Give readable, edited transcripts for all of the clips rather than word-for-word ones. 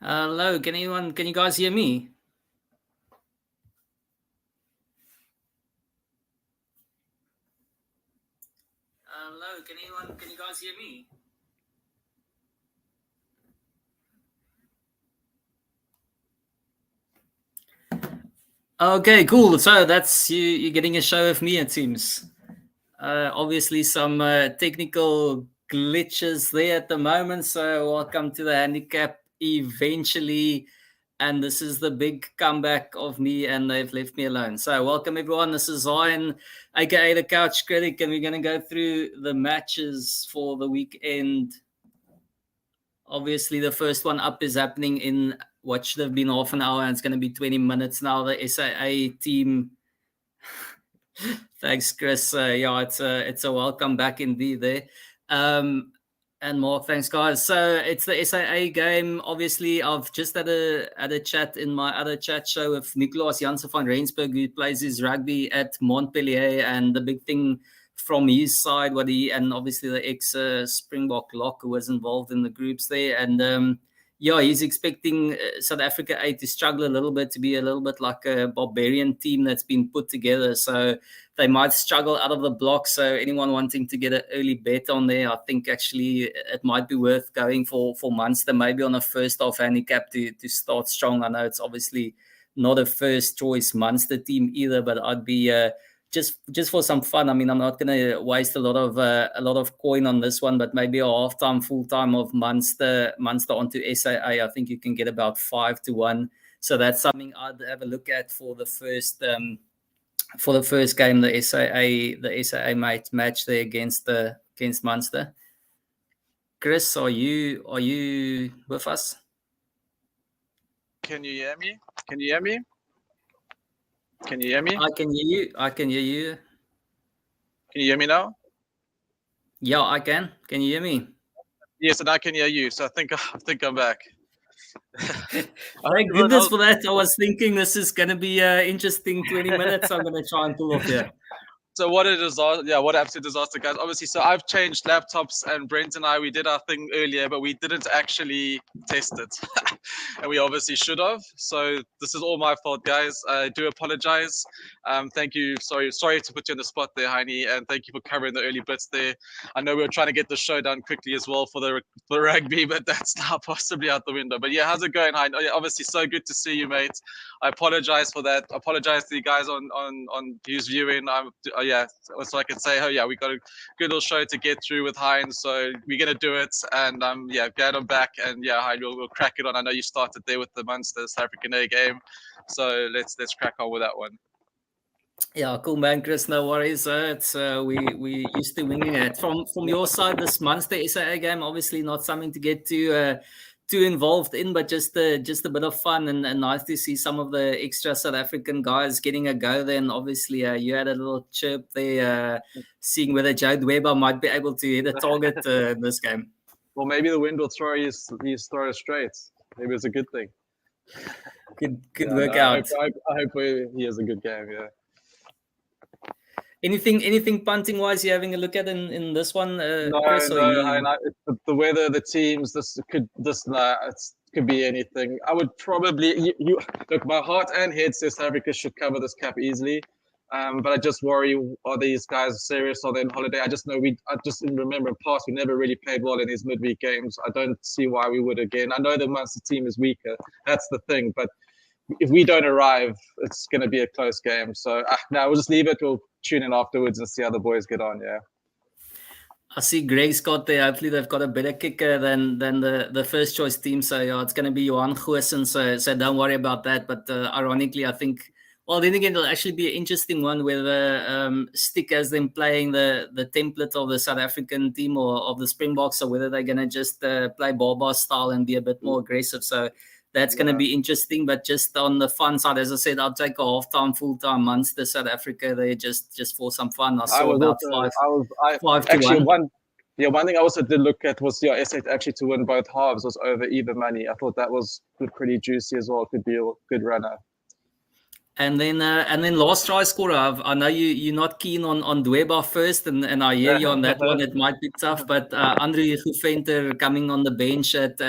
Hello, can you guys hear me? Hello, can you guys hear me? Okay, cool. So that's you're getting a show of me, it seems. Obviously, some technical glitches there at the moment. So, welcome to the Handicap eventually. And this is the big comeback of me, and they've left me alone. So, welcome everyone. This is Zion, aka the Couch Critic, and we're going to go through the matches for the weekend. Obviously, the first one up is happening in what should have been half an hour, and it's going to be 20 minutes now. The SAA team. Thanks, Chris. Yeah, it's a welcome back indeed there. And Mark, thanks, guys. So it's the SAA game. Obviously, I've just had a chat in my other chat show with Nicolas Janssen van Rensburg, who plays his rugby at Montpellier, and the big thing from his side, and obviously the ex Springbok lock who was involved in the groups there, and yeah, he's expecting South Africa A to struggle a little bit, to be a little bit like a barbarian team that's been put together. So they might struggle out of the block. So anyone wanting to get an early bet on there, I think actually it might be worth going for Munster, maybe on a first half handicap to start strong. I know it's obviously not a first choice Munster team either, but I'd be just for some fun. I mean, I'm not going to waste a lot of coin on this one, but maybe a half-time, full-time of Munster onto SAA. I think you can get about 5-1. So that's something I'd have a look at for the first game, the SAA match there against Munster. Chris, are you with us? Can you hear me? Can you hear me? Can you hear me? I can hear you. Can you hear me now? Yeah, I can. Can you hear me? Yes, and I can hear you. So I think I'm back. Thank goodness for that. I was thinking this is going to be an interesting 20 minutes. I'm going to try and pull off here. So what a disaster. Yeah, what absolute disaster, guys. Obviously, so I've changed laptops, and Brent and I, we did our thing earlier, but we didn't actually test it. And we obviously should have. So this is all my fault, guys. I do apologize. Thank you. Sorry to put you on the spot there, Heine, and thank you for covering the early bits there. I know we were trying to get the show done quickly as well for the rugby, but that's now possibly out the window. But yeah, how's it going, Heine? Obviously, so good to see you, mate. I apologize for that. I apologize to you guys on who's viewing. Yeah, so I can say, oh yeah, we got a good little show to get through with Heinz, so we're gonna do it. And yeah, glad I'm back. And yeah, Heinz, we'll crack it on. I know you started there with the Munster South African A game, so let's crack on with that one. Yeah, cool, man, Chris. No worries. It's we used to winging it from your side. This Munster SAA game, obviously not something to get too involved in, but just a bit of fun and nice to see some of the extra South African guys getting a go there. And obviously, you had a little chirp there, seeing whether Jade Weber might be able to hit a target in this game. Well, maybe the wind will throw his throw straight. Maybe it's a good thing. Could work out. I hope he has a good game. Yeah. Anything punting wise you're having a look at in this one? No, Chris, the weather, the teams. This could be anything. I would probably look. My heart and head says South Africa should cover this cap easily, but I just worry: are these guys serious? Are they on holiday? I just remember in past we never really played well in these midweek games. I don't see why we would again. I know the Munster team is weaker. That's the thing, but if we don't arrive, it's going to be a close game. So no, we'll just leave it. We'll tune in afterwards and see how the boys get on. Yeah. I see Greg Scott there. Hopefully they've got a better kicker than the first choice team. So yeah, it's going to be Johan Goosen. So don't worry about that. But ironically, I think, well, then again, it'll actually be an interesting one whether Stick has them playing the template of the South African team or of the Springboks, or whether they're going to just play Baba style and be a bit more aggressive. So that's going to be interesting. But just on the fun side, as I said, I'll take a half-time, full-time Munster South Africa there just for some fun. I saw about 5-1. One thing I also did look at was SA actually to win both halves was over even money. I thought that was pretty juicy as well. Could be a good runner. And then last try scorer. I know you're not keen on Dweba first, and I hear you on that one. It might be tough, but Andrew Venter coming on the bench at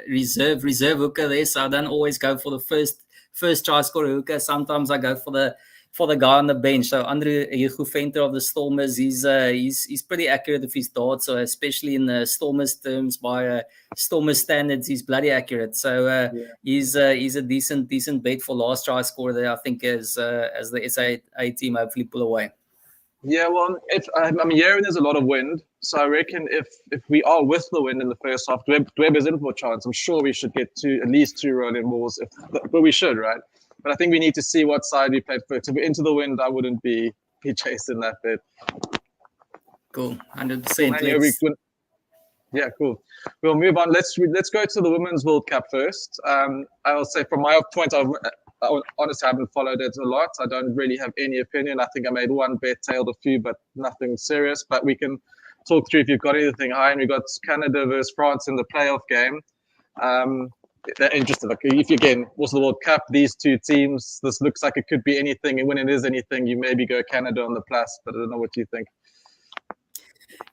reserve hooker there. So I don't always go for the first try scorer hooker. Sometimes I go for the guy on the bench. So Andrew Venter of the Stormers, he's pretty accurate with his darts, so especially in the Stormers terms, by Stormers standards, he's bloody accurate. So he's a decent bet for last try scorer there, I think, as the SA team hopefully pull away. Yeah, well, I'm hearing there's a lot of wind, so I reckon if we are with the wind in the first half, Dweb is in for a chance. I'm sure we should get at least 2 rolling balls, but we should, right? But I think we need to see what side we play first. If we're into the wind, I wouldn't be chasing that bit. Cool, 100%. Yeah, cool. We'll move on. Let's go to the Women's World Cup first. I will say from my point, I honestly haven't followed it a lot. I don't really have any opinion. I think I made one bet, tailed a few, but nothing serious. But we can talk through if you've got anything high. And we got Canada versus France in the playoff game. Interesting. Like, if again, also the World Cup, these two teams, this looks like it could be anything. And when it is anything, you maybe go Canada on the plus. But I don't know what you think.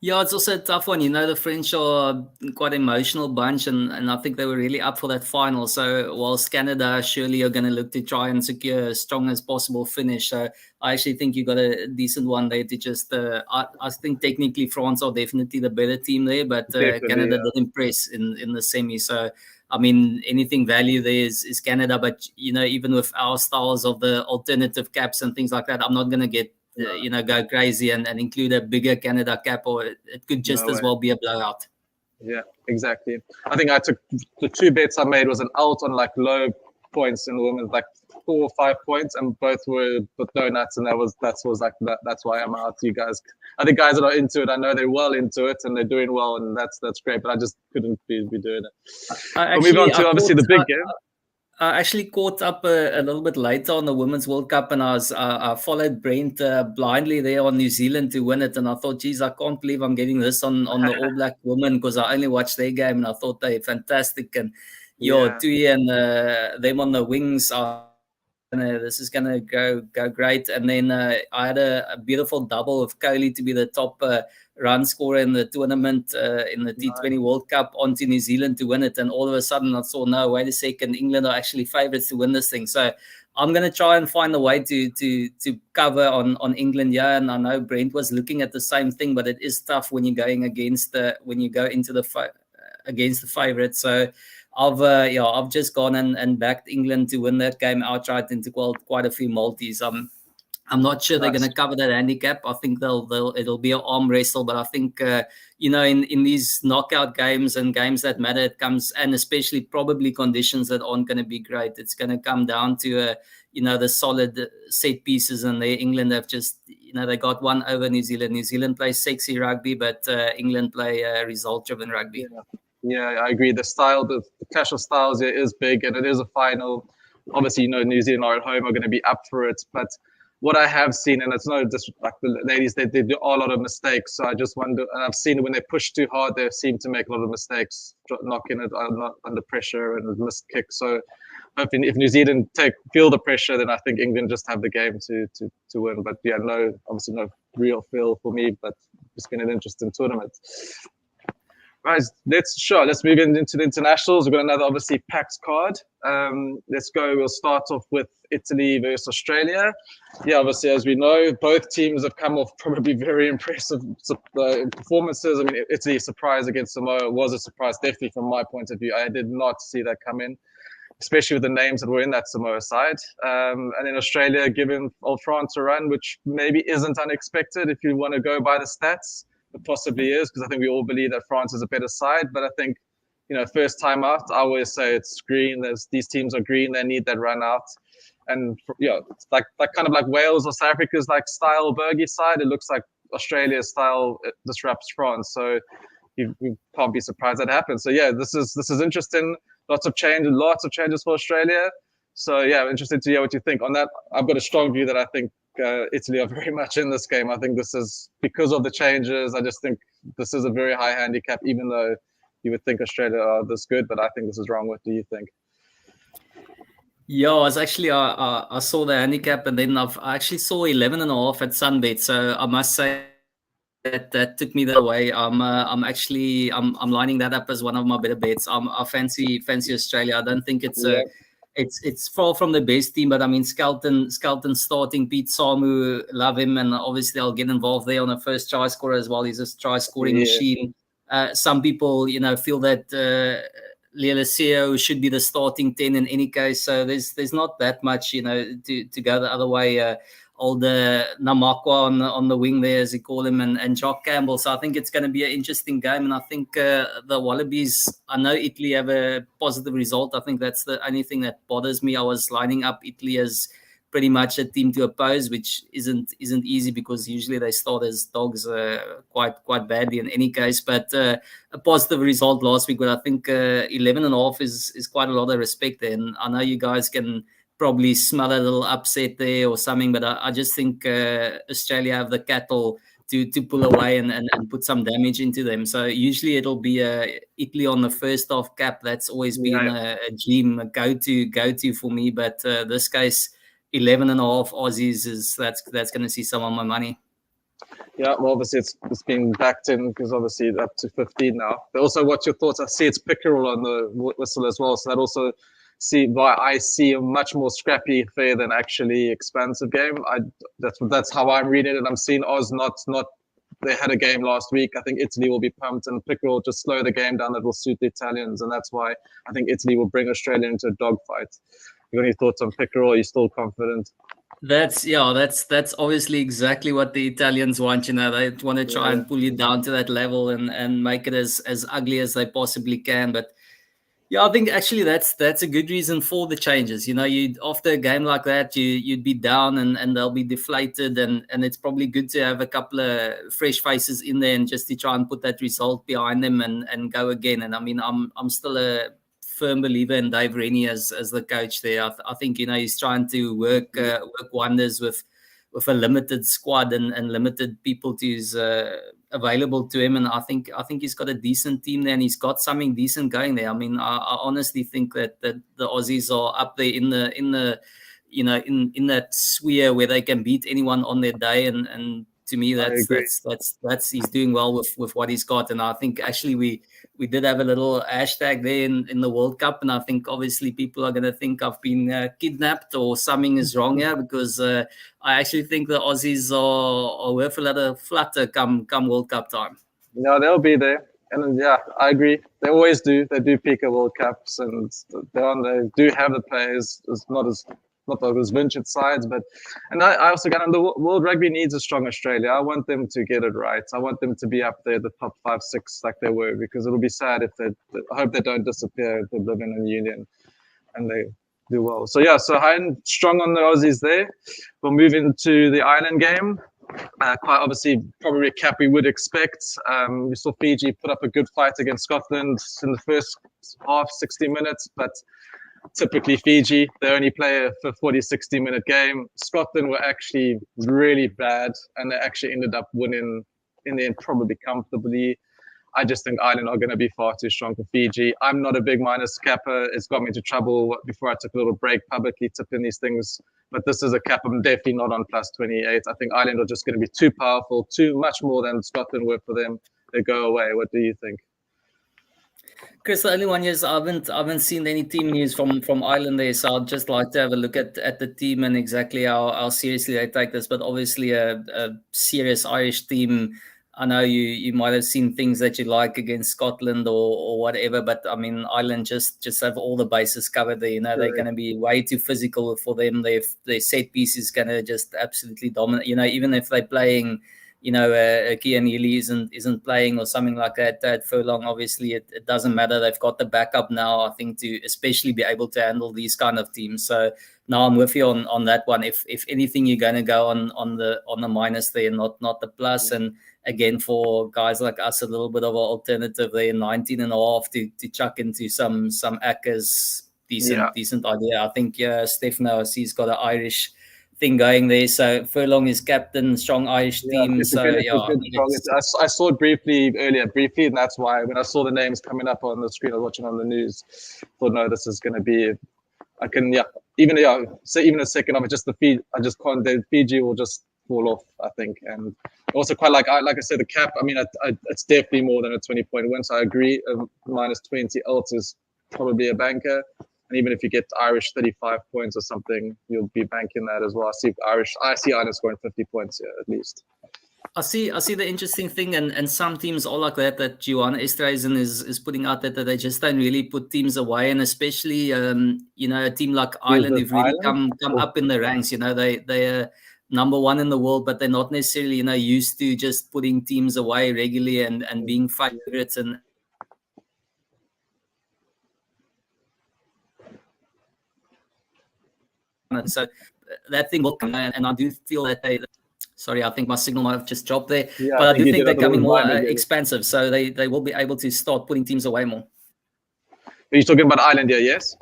Yeah, it's also a tough one. You know, the French are quite an emotional bunch, and I think they were really up for that final. So whilst Canada surely are going to look to try and secure as strong as possible finish, so I actually think you got a decent one there to just, I think technically France are definitely the better team there, but Canada did impress in the semi. So, I mean, anything value there is Canada, but, you know, even with our styles of the alternative caps and things like that, I'm not going to get, go crazy and include a bigger Canada cap, or it could just as well be a blowout. Yeah, exactly. I think I took the 2 bets I made was an out on like low points in the women's, like 4 or 5 points, and both were with donuts, and that's why I'm out. You guys, I think guys are not into it. I know they're well into it and they're doing well, and that's great. But I just couldn't be doing it. We'll move on to obviously the big game. I actually caught up a little bit later on the Women's World Cup, and I followed Brent blindly there on New Zealand to win it. And I thought, geez, I can't believe I'm getting this on the All Black women, because I only watched their game and I thought they're fantastic. And Tui and them on the wings this is gonna go great. And then I had a beautiful double of Kohli to be the top run scorer in the tournament in the T20 World Cup onto New Zealand to win it. And all of a sudden I saw, no, wait a second, England are actually favourites to win this thing. So I'm going to try and find a way to cover on England. Yeah, and I know Brent was looking at the same thing, but it is tough when you're going against against the favourites. So I've just gone and backed England to win that game outright into quite a few multis. I'm not sure they're going to cover that handicap. I think it'll be an arm wrestle, but I think in these knockout games and games that matter, it comes, and especially probably conditions that aren't going to be great. It's going to come down to the solid set pieces, and England have just they got one over New Zealand. New Zealand plays sexy rugby, but England play result-driven rugby. Yeah, I agree. The clash of styles is big, and it is a final. Obviously, New Zealand are at home, are going to be up for it. But what I have seen, and it's no disrespect, the ladies, they do a lot of mistakes. So I just wonder, and I've seen when they push too hard, they seem to make a lot of mistakes, knocking it under pressure and missed kicks. So hopefully, if New Zealand feel the pressure, then I think England just have the game to win. But yeah, obviously no real feel for me, but it's been an interesting tournament. Right, let's move into the internationals. We've got another obviously packed card. Let's go. We'll start off with Italy versus Australia. Yeah, obviously, as we know, both teams have come off probably very impressive performances. I mean, Italy's surprise against Samoa was a surprise, definitely from my point of view. I did not see that come in, especially with the names that were in that Samoa side. And then Australia giving Old France a run, which maybe isn't unexpected if you want to go by the stats. It possibly is, because I think we all believe that France is a better side. But I think, first time out, I always say it's green. These teams are green. They need that run out. And, it's like kind of like Wales or South Africa's like style Bergie side. It looks like Australia's style disrupts France. So you can't be surprised that happens. So, yeah, this is interesting. Lots of changes for Australia. So, yeah, I'm interested to hear what you think on that. I've got a strong view that I think Italy are very much in this game. I think this is because of the changes. I just think this is a very high handicap, even though you would think Australia are this good, but I think this is wrong. What do you think? Yeah, I was actually I saw the handicap, and then I actually saw 11.5 at Sunbet. So I must say that took me that away. I'm actually I'm lining that up as one of my better bets. I fancy Australia. I don't think it's far from the best team, but I mean Skelton starting, Pete Samu, love him, and obviously I'll get involved there on a first try scorer as well. He's a try scoring machine. Some people, feel that Lelesio should be the starting 10 in any case. So there's not that much, to go the other way. Old Namakwa on the wing there, as you call him, and Jock Campbell. So I think it's going to be an interesting game. And I think the Wallabies, I know Italy have a positive result. I think that's the only thing that bothers me. I was lining up Italy as pretty much a team to oppose, which isn't easy because usually they start as dogs quite badly in any case. But a positive result last week, but I think 11.5 is quite a lot of respect there. And I know you guys can probably smell a little upset there or something, but I just think Australia have the cattle to pull away and put some damage into them. So usually it'll be Italy on the first half cap. That's always been a dream, a go-to for me. But this case, 11.5 Aussies that's going to see some of my money. Yeah, well, obviously it's been backed in because obviously up to 15 now. But also, what's your thoughts? I see it's Pickerel on the whistle as well, so that also I see a much more scrappy affair than actually expansive game. That's how I'm reading it. I'm seeing Oz not. They had a game last week. I think Italy will be pumped, and Pickerel will just slow the game down. That will suit the Italians, and that's why I think Italy will bring Australia into a dogfight. You got any thoughts on Pickerel? Are you still confident? That's obviously exactly what the Italians want. They want to try and pull you down to that level and make it as ugly as they possibly can. But yeah, I think actually that's a good reason for the changes. You after a game like that, you'd be down and they'll be deflated, and it's probably good to have a couple of fresh faces in there and just to try and put that result behind them and go again. And I mean, I'm still a firm believer in Dave Rennie as the coach there. I think he's trying to work wonders with a limited squad and limited people who's available to him, and I think he's got a decent team there, and he's got something decent going there. I mean, I honestly think that the Aussies are up there in the in that sphere where they can beat anyone on their day, and to me that's he's doing well with what he's got. And I think actually we did have a little hashtag there in the World Cup, and I think obviously people are going to think I've been kidnapped or something is wrong here, because I actually think the Aussies are worth a lot of flutter come World Cup time. No, they'll be there. And yeah, I agree. They always do. They do peak at World Cups, and they do have the players. It's not those vintage sides, and I also got on the World Rugby needs a strong Australia. I want them to get it right. I want them to be up there, the top 5, 6 like they were, because it'll be sad if I hope they don't disappear if they live in a union and they do well. So yeah, so high and strong on the Aussies there. We'll move into the Ireland game. Quite obviously, probably a cap we would expect. We saw Fiji put up a good fight against Scotland in the first half, 60 minutes, but typically Fiji, they only play a 40, 60-minute game. Scotland were actually really bad, and they actually ended up winning in the end probably comfortably. I just think Ireland are going to be far too strong for Fiji. I'm not a big minus capper. It's got me into trouble before I took a little break publicly tipping these things. But this is a cap. I'm definitely not on plus 28. I think Ireland are just going to be too powerful, too much more than Scotland were for them. They go away. What do you think? Chris, the only one is I haven't seen any team news from Ireland there, so I'd just like to have a look at the team and exactly how seriously they take this. But obviously a serious Irish team. I know you might have seen things that you like against Scotland or whatever, but I mean Ireland just have all the bases covered there. They're going to be way too physical for them. Their set piece is going to just absolutely dominate. Even if they're playing, Kian Healy isn't playing or something like that Furlong, obviously it doesn't matter. They've got the backup now, I think, to especially be able to handle these kind of teams. So now I'm with you on that one. If anything, you're going to go on the minus there, not the plus. And again, for guys like us, a little bit of an alternative there, 19.5 to chuck into some Ackers, decent idea. I think Stefano, he's got an Irish thing going there. So Furlong is captain, strong Irish team. So I saw it briefly earlier, and that's why when I saw the names coming up on the screen, I was watching on the news, thought, no, this is going to be I can say even a second of it. Just the Fiji, I just can't. The Fiji will just fall off, I think. And also quite like I said, the cap. I mean, it's definitely more than a 20-point win. So I agree. Minus 20 else is probably a banker. And even if you get Irish 35 points or something, you'll be banking that as well. I see Ireland scoring 50 points here at least. I see the interesting thing, and some teams are like that Johan Estreisen is putting out that they just don't really put teams away, and especially a team like Ireland who've really come up in the ranks. They're number one in the world, but they're not necessarily used to just putting teams away regularly and being favorites. And so that thing will come, and I do feel that sorry, I think my signal might have just dropped there. Yeah, but I do think they're becoming more expansive, so they will be able to start putting teams away more. Are you talking about Ireland here? Yes.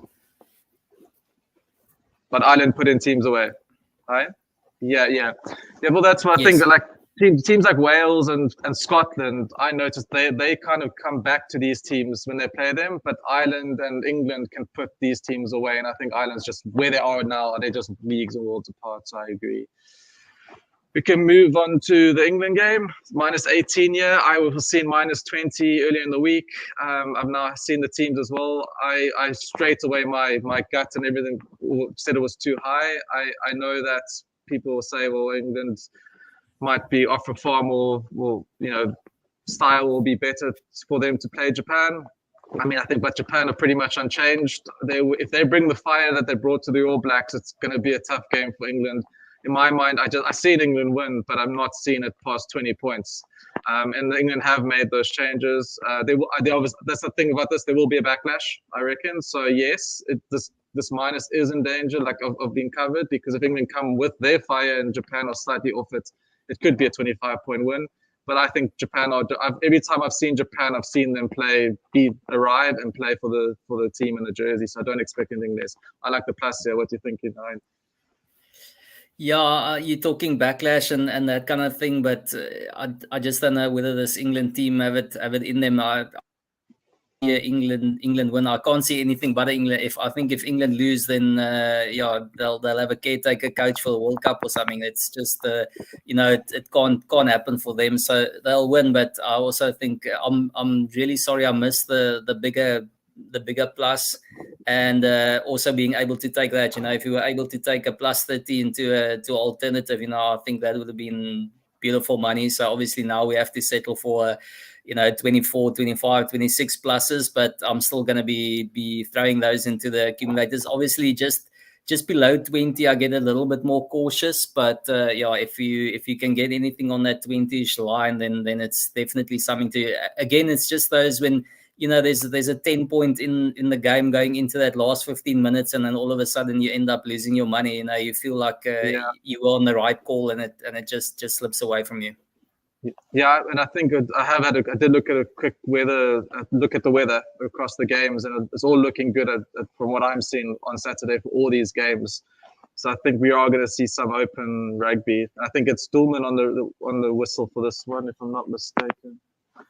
But Ireland put in teams away, right? Yeah. Well, that's what I think. Like teams like Wales and Scotland, I noticed they kind of come back to these teams when they play them. But Ireland and England can put these teams away, and I think Ireland's just where they are now. They're just leagues and worlds apart. So I agree. We can move on to the England game. Minus 18 here. I was seeing minus 20 earlier in the week. I've now seen the teams as well. I straight away, my gut and everything said it was too high. I know that people will say, well, England might be offer far more, style will be better for them to play Japan. I mean, I think, but Japan are pretty much unchanged. If they bring the fire that they brought to the All Blacks, it's going to be a tough game for England. In my mind, I seen England win, but I'm not seeing it past 20 points. And England have made those changes. They obviously, that's the thing about this. There will be a backlash, I reckon. So yes, this minus is in danger, of being covered, because if England come with their fire and Japan are slightly off it, it could be a 25-point win. But I think Japan every time I've seen Japan, I've seen them arrive and play for the team in the jersey. So I don't expect anything less. I like the plus here. What do you think, Ryan? Yeah, you're talking backlash and that kind of thing, but I just don't know whether this England team have it in them. England win. I can't see anything but England. If England lose, then they'll have a caretaker coach for the World Cup or something. It's just it can't happen for them. So they'll win. But I also think I'm really sorry I missed the bigger plus, and also being able to take that. If you were able to take a plus 30 into alternative, I think that would have been beautiful money. So obviously now we have to settle for 24, 25, 26 pluses, but I'm still going to be throwing those into the accumulators. Obviously just below 20 I get a little bit more cautious, but if you can get anything on that 20ish line, then it's definitely something to. Again, it's just those when there's a 10 point in the game going into that last 15 minutes, and then all of a sudden you end up losing your money. You feel like you were on the right call, and it just slips away from you. Yeah, and I think I did look at a quick look at the weather across the games, and it's all looking good from what I'm seeing on Saturday for all these games. So I think we are going to see some open rugby. I think it's Stulman on the whistle for this one, if I'm not mistaken.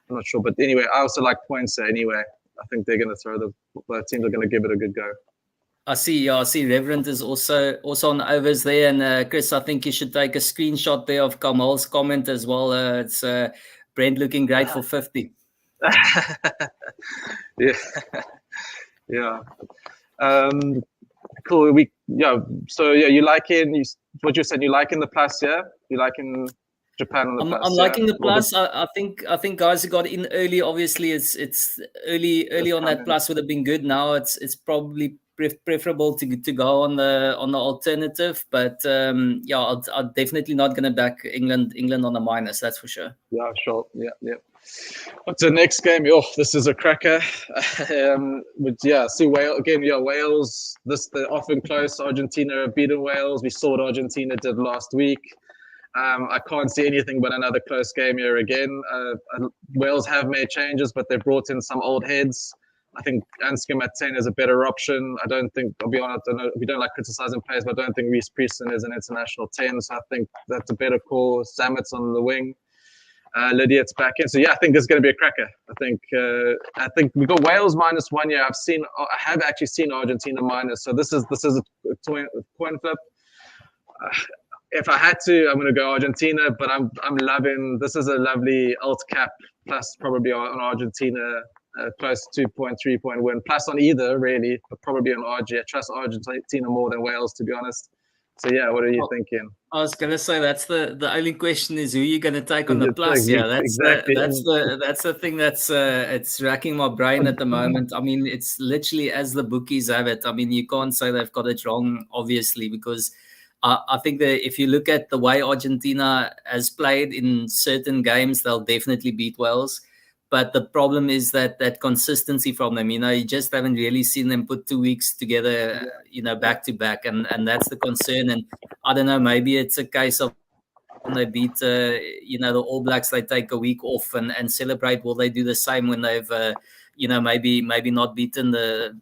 I'm not sure, but anyway, I also like points there. Anyway, I think they're going to throw the teams are going to give it a good go. I see Reverend is also on overs there, and Chris, I think you should take a screenshot there of Kamal's comment as well. It's Brent looking great for 50. Yeah. Cool. So you liking what you said? You liking the plus? Yeah, you liking Japan on the plus? I'm liking the plus. I think guys who got in early. Obviously, it's early on that plus would have been good. Now it's probably preferable to go on the alternative, but I'm definitely not going to back England on the minus. That's for sure. Yeah, sure. Yeah. What's the next game? This is a cracker. See Wales again. Wales. They're often close. Argentina have beaten Wales. We saw what Argentina did last week. I can't see anything but another close game here again. Wales have made changes, but they've brought in some old heads. I think Anscombe at 10 is a better option. I'll be honest, I know we don't like criticizing players, but I don't think Reece Prieston is an international 10. So I think that's a better call. Sammett's on the wing. Lydia's back in. So yeah, I think it's going to be a cracker. I think we got Wales -1 here. I have actually seen Argentina minus. So this is a coin flip. If I had to, I'm going to go Argentina, but I'm loving. This is a lovely alt cap plus probably on Argentina. Close to 2.3 point win, plus on either really, but probably on RG. I trust Argentina more than Wales, to be honest. So yeah, what are you thinking? I was gonna say that's the only question is who you're gonna take on the plus. Yeah, that's the thing that's it's racking my brain at the moment. I mean, it's literally as the bookies have it. I mean, you can't say they've got it wrong, obviously, because I think that if you look at the way Argentina has played in certain games, they'll definitely beat Wales. But the problem is that consistency from them, you just haven't really seen them put 2 weeks together, back to back. And that's the concern. And I don't know, maybe it's a case of when they beat, the All Blacks, they take a week off and celebrate. Will they do the same when they've, maybe not beaten the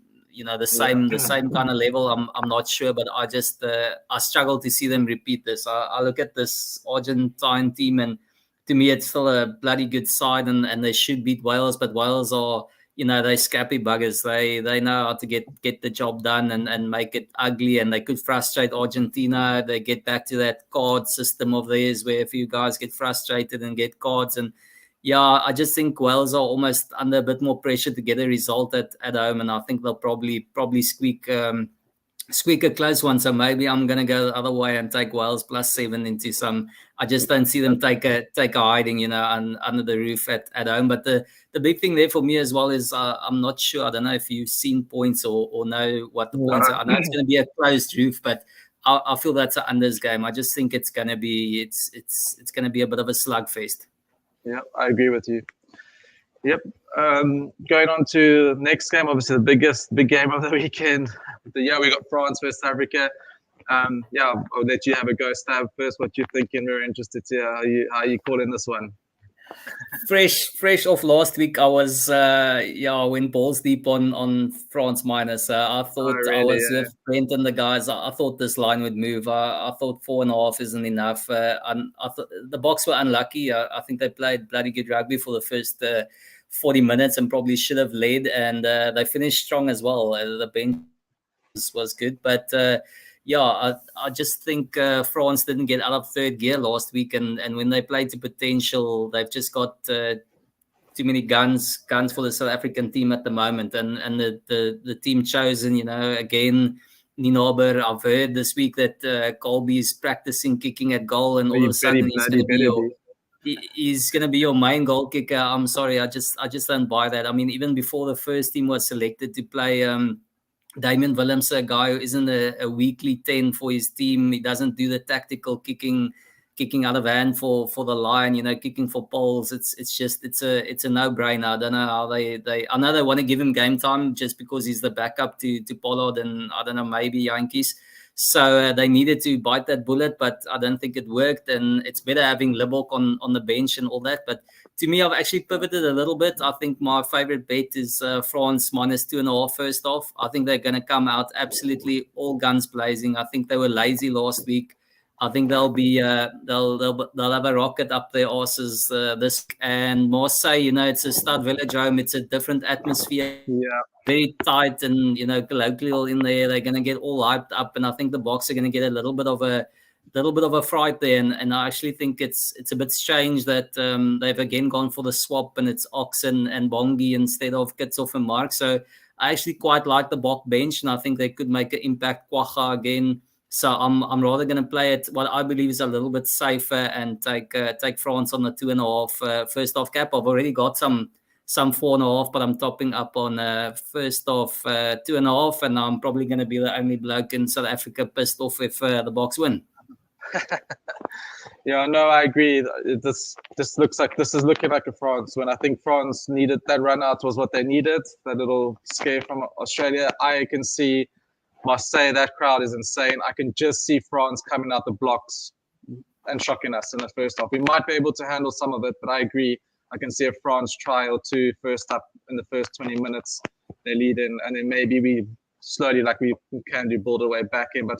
same kind of level? I'm not sure, but I just, I struggle to see them repeat this. I look at this Argentine team and, to me, it's still a bloody good side, and they should beat Wales. But Wales are, they scrappy buggers. They know how to get the job done and make it ugly, and they could frustrate Argentina. They get back to that card system of theirs where a few guys get frustrated and get cards. And yeah, I just think Wales are almost under a bit more pressure to get a result at home, and I think they'll probably squeak a close one. So maybe I'm going to go the other way and take Wales +7 into some. I just don't see them take a hiding, under the roof at home. But the big thing there for me as well is I'm not sure. I don't know if you've seen points or know what the points are. I know it's going to be a closed roof, but I feel that's an unders game. I just think it's going to be it's going to be a bit of a slugfest. Yeah, I agree with you. Yep. Going on to the next game, obviously the big game of the weekend. We got France versus South Africa. I'll let you have a go, Stav, first. What you're thinking? We're interested to hear how you calling this one. Fresh off last week, I was went balls deep on France minus. I thought I was with Brent and the guys. I thought this line would move. I thought 4.5 isn't enough. And I thought the Boks were unlucky. I think they played bloody good rugby for the first 40 minutes and probably should have led. And they finished strong as well. The bench was good, but I just think France didn't get out of third gear last week, and when they played to potential, they've just got too many guns for the South African team at the moment, and the team chosen, again, Ninaber. I've heard this week that Colby's practicing kicking at goal, and all of a sudden he's going to be your main goal kicker. I'm sorry, I just don't buy that. I mean, even before the first team was selected to play, Damian Willemse, a guy who isn't a weekly 10 for his team. He doesn't do the tactical kicking out of hand for the line, kicking for poles. It's a no-brainer. I don't know how I know they want to give him game time just because he's the backup to Pollard and I don't know, maybe Yankees. So they needed to bite that bullet, but I don't think it worked. And it's better having Libbok on the bench and all that. But to me, I've actually pivoted a little bit. I think my favorite bet is France -2.5 first half. I think they're going to come out absolutely all guns blazing. I think they were lazy last week. I think they'll be they'll have a rocket up their asses this. And Marseille, it's a Stade Velodrome. It's a different atmosphere. Yeah. Very tight and colloquial in there. They're going to get all hyped up, and I think the Boks are going to get a little bit of a fright there. And I actually think it's a bit strange that they've again gone for the swap, and it's Oxen and Bongi instead of Kitsoff and Mark. So I actually quite like the Bok bench, and I think they could make an impact. Quagga again. So I'm rather going to play it what I believe is a little bit safer and take France on the 2.5 first half cap. I've already got some 4.5, but I'm topping up on first half 2.5, and I'm probably going to be the only bloke in South Africa pissed off if the Boks win. Yeah, no, I agree. This looks like this is looking like a France when I think France needed that run out was what they needed. That little scare from Australia. I can see Marseille. That crowd is insane. I can just see France coming out the blocks and shocking us in the first half. We might be able to handle some of it, but I agree. I can see a France try or two first up in the first 20 minutes. They lead in, and then maybe we slowly, like we can do, build our way back in. But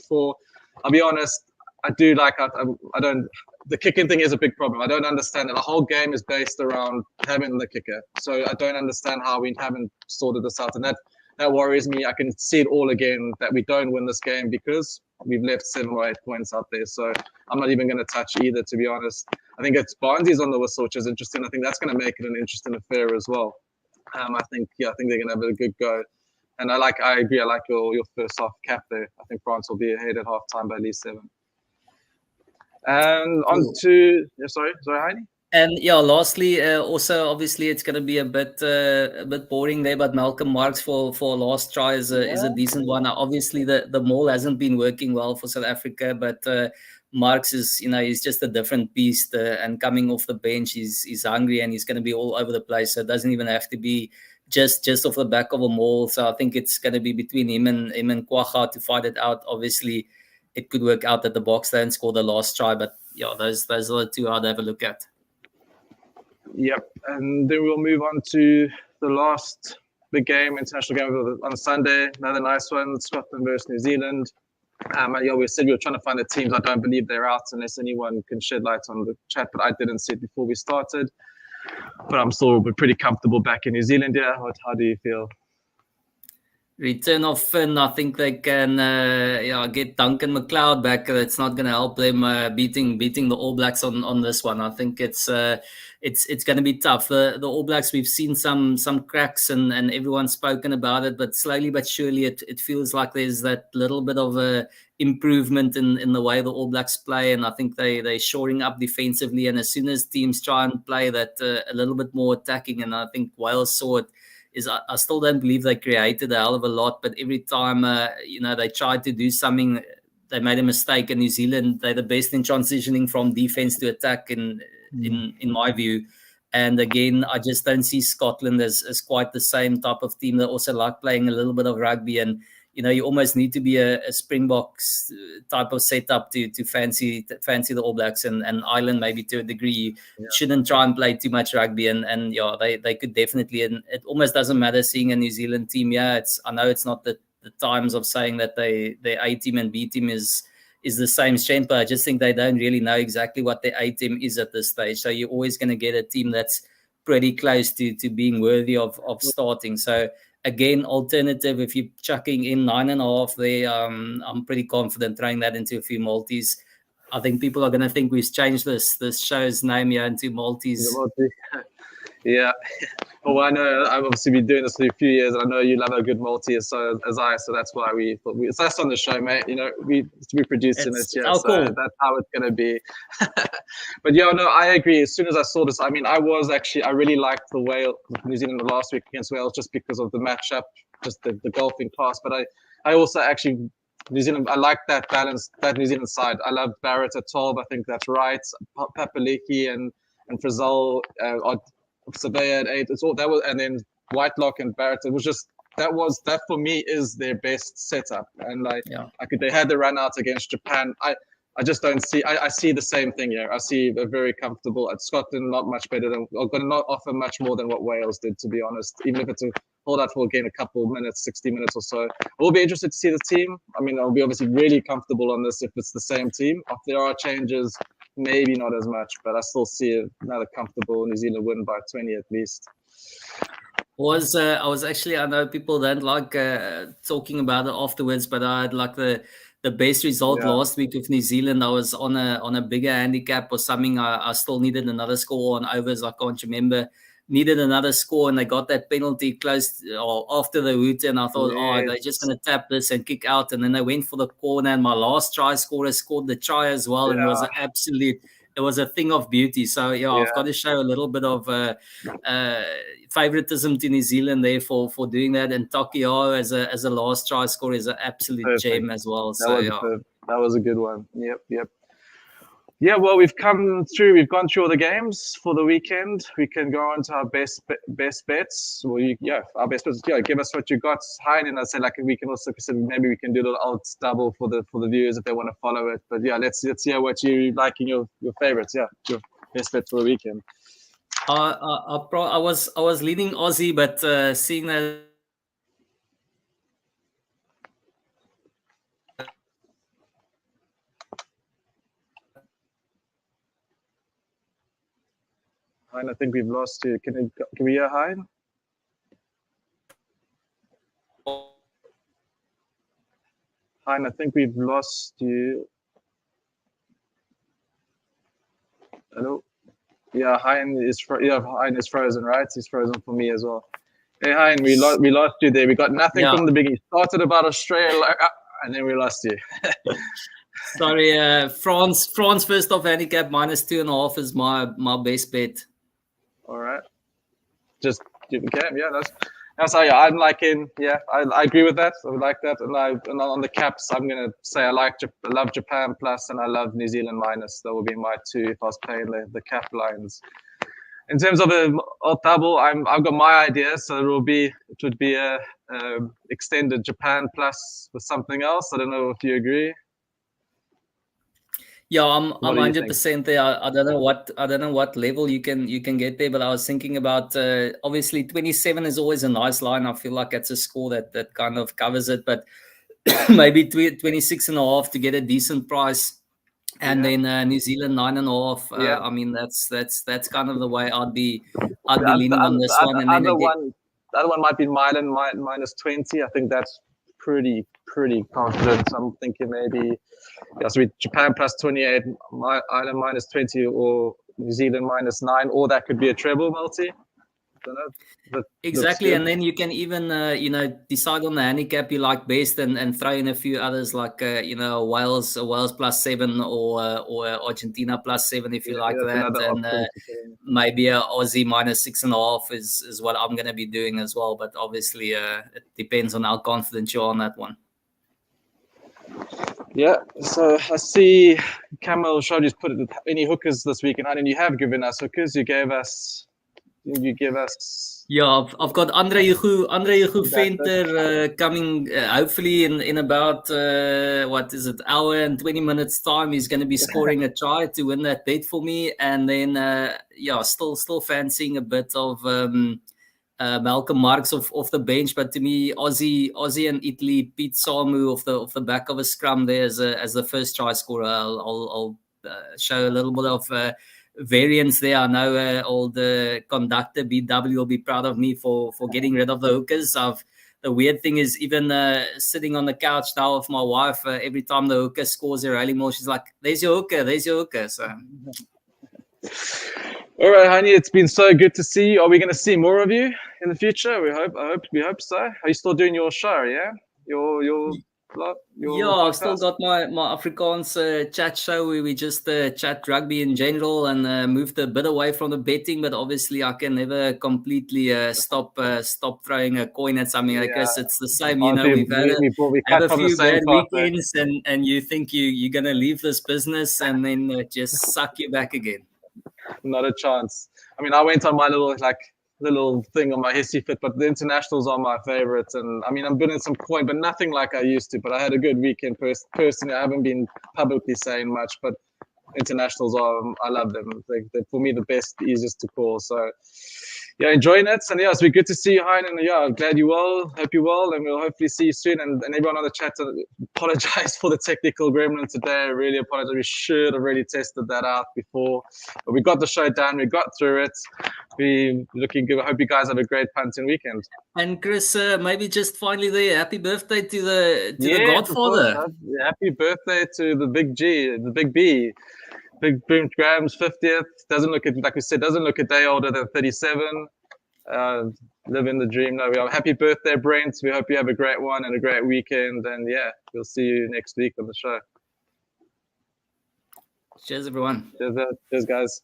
I'll be honest, I do like. I don't. The kicking thing is a big problem. I don't understand it. The whole game is based around having the kicker. So I don't understand how we haven't sorted this out, and that worries me. I can see it all again that we don't win this game because we've left 7 or 8 points out there. So I'm not even going to touch either, to be honest. I think it's Barnsley's on the whistle, which is interesting. I think that's going to make it an interesting affair as well. I think they're going to have a good go. And I agree. I like your first half cap there. I think France will be ahead at half time by at least 7. And on to sorry, Heidi. And yeah, lastly, also obviously it's going to be a bit boring there, but Malcolm Marx for last try is a decent one. Now, obviously the maul hasn't been working well for South Africa, but Marx is he's just a different beast, and coming off the bench, he's hungry and he's going to be all over the place. So it doesn't even have to be just off the back of a maul. So I think it's going to be between him and Kwacha to fight it out. Obviously, it could work out that the Boks don't score the last try, but yeah, those are the two I'd have a look at. Yep, and then we'll move on to the last big game, international game on Sunday. Another nice one, Scotland versus New Zealand. And yeah, we said we were trying to find the teams. I don't believe they're out unless anyone can shed light on the chat, but I didn't see it before we started. But I'm still pretty comfortable back in New Zealand. Yeah, how do you feel? Return of Finn, I think they can get Duncan McLeod back. That's not going to help them beating the All Blacks on this one. I think it's going to be tough. The All Blacks, we've seen some cracks and everyone's spoken about it, but slowly but surely it feels like there's that little bit of a improvement in the way the All Blacks play, and I think they're shoring up defensively. And as soon as teams try and play that a little bit more attacking, and I think Wales saw it. I still don't believe they created a hell of a lot, but every time they tried to do something, they made a mistake. And New Zealand, they're the best in transitioning from defense to attack in my view. And again, I just don't see Scotland as quite the same type of team. They also like playing a little bit of rugby, and you almost need to be a Springboks type of setup to fancy the All Blacks and Ireland maybe to a degree. You shouldn't try and play too much rugby, and yeah, they could definitely. And it almost doesn't matter seeing a New Zealand team. Yeah, I know it's not the times of saying that their A team and B team is the same strength, but I just think they don't really know exactly what their A team is at this stage. So you're always going to get a team that's pretty close to being worthy of starting. So again, alternative, if you're chucking in 9.5 there, I'm pretty confident throwing that into a few multis. I think people are going to think we've changed this show's name here into multis. Yeah. Well, I know I've obviously been doing this for a few years, and I know you love a good multi as I. So that's why we thought it's that's on the show, mate. We producing it, yeah. So cool. That's how it's going to be. But yeah, no, I agree. As soon as I saw this, I mean, I really liked the New Zealand last week against Wales just because of the matchup, just the golfing class. But I also actually. New Zealand, I like that balance, that New Zealand side. I love Barrett at 12. I think that's right. Papaleki and Frizzell Surveyor at 8. It's all that was, and then Whitelock and Barrett. It was just that for me is their best setup. And they had the run out against Japan. I just don't see. I see the same thing here. I see a very comfortable at Scotland, not much better than, or going to not offer much more than what Wales did, to be honest. Even if it's a hold out for again a couple of minutes, 60 minutes or so. I will be interested to see the team. I mean, I'll be obviously really comfortable on this if it's the same team. If there are changes, maybe not as much, but I still see another comfortable New Zealand win by 20 at least. I was actually, I know people don't like talking about it afterwards, but I had like the best result last week with New Zealand. I was on a bigger handicap or something. I still needed another score on overs. I can't remember. Needed another score, and they got that penalty close after the route, and I thought, they're just going to tap this and kick out, and then they went for the corner, and my last try scorer scored the try as well, and it was it was a thing of beauty. So I've got to show a little bit of favoritism to New Zealand there for doing that, and Takiao as a last try scorer is an absolute gem as well. That was a good one. Yep. Yeah, well, we've gone through all the games for the weekend. We can go on to our best bets. Well, our best bets. Yeah, give us what you got, Hein, and I said we can also maybe we can do a little odds double for the viewers if they want to follow it. But yeah, let's hear what you like in your favorites. Yeah, your best bet for the weekend. I was leaning Aussie, but seeing that. Hein, I think we've lost you. Can we hear Hein? Hein, I think we've lost you. Hello? Yeah, Hein is frozen, right? He's frozen for me as well. Hey, Hein, we lost you there. We got nothing from the beginning. Started about Australia, and then we lost you. Sorry, France first off handicap -2.5 is my best bet. All right. Just okay, yeah, that's how I'm liking. Yeah, I agree with that. I like that, and on the caps, I'm gonna say I love Japan plus, and I love New Zealand minus. That would be my two if I was playing the cap lines. In terms of a double, I've got my idea, so it would be a extended Japan plus with something else. I don't know if you agree. Yeah, I'm 100% there. I don't know what level you can get there, but I was thinking about obviously 27 is always a nice line. I feel like it's a score that kind of covers it, but maybe 26.5 to get a decent price, and then New Zealand 9.5. I mean that's kind of the way I'd be leaning on this one. And the other one might be Milan -20. I think that's pretty confident. I'm thinking maybe so Japan +28, Ireland -20, or New Zealand -9, or that could be a treble multi. Don't know. Exactly, and then you can even decide on the handicap you like best, and throw in a few others like Wales +7 or Argentina +7 if you like that, and maybe a Aussie -6.5 is what I'm going to be doing as well. But obviously, it depends on how confident you are on that one. Yeah, so I see Camel Show's put any hookers this week, and you have given us hookers. You give us. Yeah, I've got Andre Hugo Venter coming hopefully in about what is it, hour and 20 minutes time. He's going to be scoring a try to win that bet for me, and then still fancying a bit of Malcolm Marx off the bench, but to me Aussie and Italy, Pete Samu off the back of a scrum there as the first try scorer. I'll show a little bit of variance there. I know all the conductor BW will be proud of me for getting rid of the hookers. The weird thing is, even sitting on the couch now with my wife, every time the hooker scores a rally more, she's like, there's your hooker. So all right, honey, it's been so good to see you. Are we going to see more of you in the future? We hope so. Are you still doing your show? Yeah, your I've still got my Afrikaans chat show where we just chat rugby in general, and moved a bit away from the betting, but obviously I can never completely stop throwing a coin at something. I guess it's the same, we've had a few bad weekends, and you think you're going to leave this business, and then just suck you back again. Not a chance. I mean, I went on my little thing on my Hissy Fit, but the internationals are my favorites. And I mean, I'm building some coin, but nothing like I used to. But I had a good weekend personally. I haven't been publicly saying much, but internationals I love them. They're for me the best, easiest to call. So yeah, enjoying it. And yeah, it's been good to see you, Hein. And yeah, I'm glad you're well. Hope you're well, and we'll hopefully see you soon. And everyone on the chat, apologize for the technical gremlin today. I really apologize. We should have really tested that out before, but we got the show done. We got through it. We looking good. I hope you guys have a great punting weekend. And Chris, maybe just finally there, happy birthday to the Godfather. Happy birthday to the Big G, the Big B. Big Brent Graham's 50th. Doesn't look a day older than 37. Living the dream. No, happy birthday, Brent. We hope you have a great one and a great weekend. And yeah, we'll see you next week on the show. Cheers, everyone. Cheers, guys.